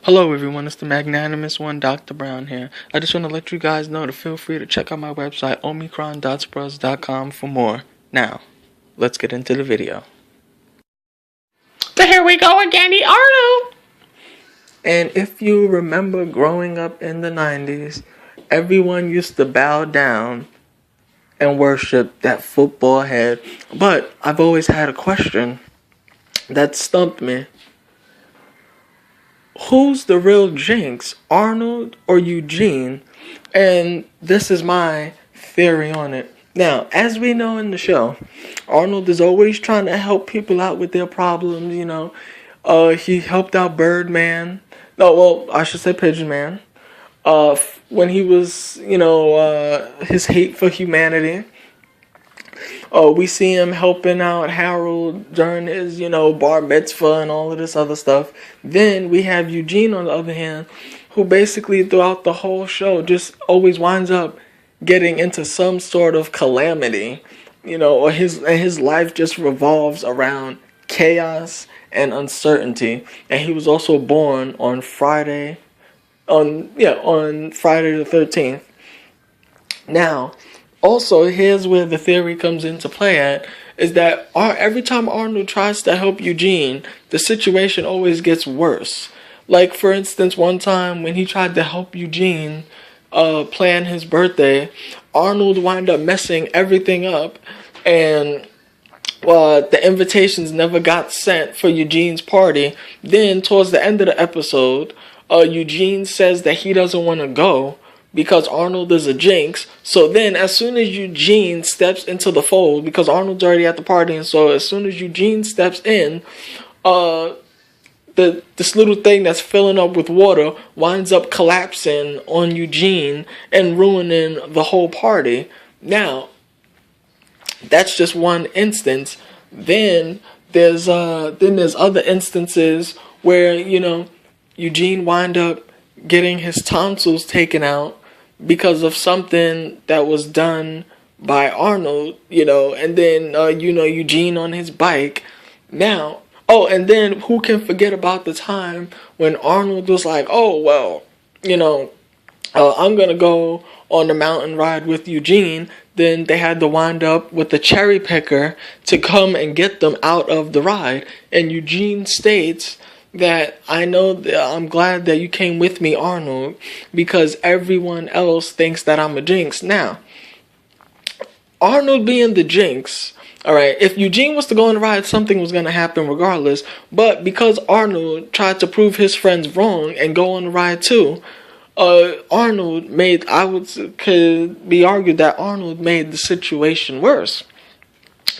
Hello everyone, it's the magnanimous one, Dr. Brown here. I just want to let you guys know to feel free to check out my website, omicron.spruz.com for more. Now, let's get into the video. So here we go again, the Arnold! And if you remember growing up in the 90s, everyone used to bow down and worship that football head. But I've always had a question that stumped me. Who's the real Jinx, Arnold or Eugene? And this is my theory on it. Now, as we know in the show, Arnold is always trying to help people out with their problems, you know. He helped out Birdman. No, well, I should say Pigeon Man. When he was, his hate for humanity. We see him helping out Harold during his, bar mitzvah and all of this other stuff. Then we have Eugene on the other hand, who basically throughout the whole show just always winds up getting into some sort of calamity, or his life just revolves around chaos and uncertainty. And he was also born on Friday the 13th. Now, also, here's where the theory comes into play at, is that every time Arnold tries to help Eugene, the situation always gets worse. Like, for instance, one time when he tried to help Eugene plan his birthday, Arnold wound up messing everything up, and the invitations never got sent for Eugene's party. Then, towards the end of the episode, Eugene says that he doesn't want to go because Arnold is a jinx. So then, as soon as Eugene steps into the fold, because Arnold's already at the party, and so as soon as Eugene steps in, this little thing that's filling up with water winds up collapsing on Eugene and ruining the whole party. Now, that's just one instance. Then there's other instances where Eugene wind up getting his tonsils taken out because of something that was done by Arnold, and then, Eugene on his bike. Now, and then who can forget about the time when Arnold was like, I'm going to go on the mountain ride with Eugene. Then they had to wind up with the cherry picker to come and get them out of the ride. And Eugene states that I'm glad that you came with me, Arnold, because everyone else thinks that I'm a jinx. Now, Arnold being the jinx, alright, if Eugene was to go on the ride, something was going to happen regardless, but because Arnold tried to prove his friends wrong and go on the ride too, Arnold could be argued that Arnold made the situation worse.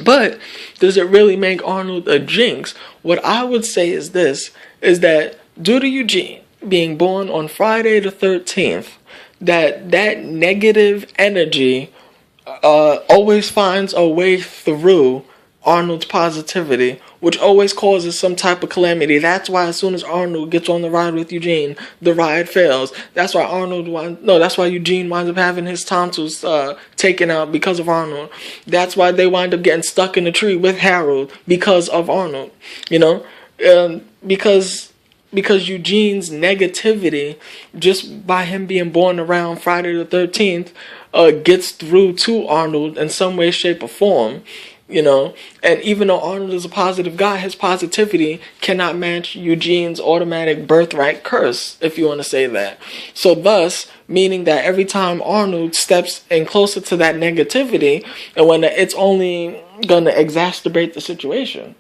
But does it really make Arnold a jinx? What I would say is this, is that due to Eugene being born on Friday the 13th, that negative energy always finds a way through Arnold's positivity, which always causes some type of calamity. That's why as soon as Arnold gets on the ride with Eugene, the ride fails. That's why Eugene winds up having his tonsils taken out because of Arnold. That's why they wind up getting stuck in a tree with Harold because of Arnold. Because Eugene's negativity, just by him being born around Friday the 13th, gets through to Arnold in some way, shape, or form. And even though Arnold is a positive guy, his positivity cannot match Eugene's automatic birthright curse, if you want to say that. So thus, meaning that every time Arnold steps in closer to that negativity, and when it's only going to exacerbate the situation,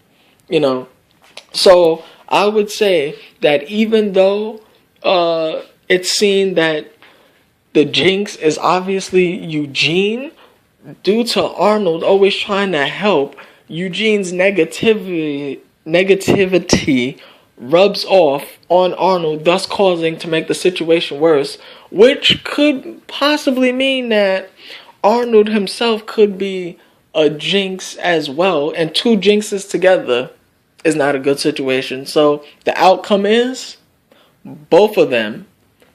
So I would say that even though it's seen that the jinx is obviously Eugene, due to Arnold always trying to help, Eugene's negativity rubs off on Arnold, thus causing to make the situation worse, which could possibly mean that Arnold himself could be a jinx as well, and two jinxes together is not a good situation. So the outcome is both of them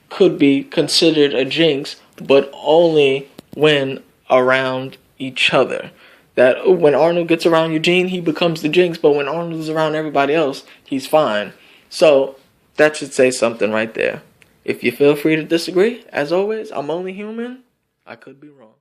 could be considered a jinx, but only when around each other. That when Arnold gets around Eugene, he becomes the jinx, but when Arnold is around everybody else, he's fine. So That should say something right there. If you feel free to disagree, as always, I'm only human. I could be wrong.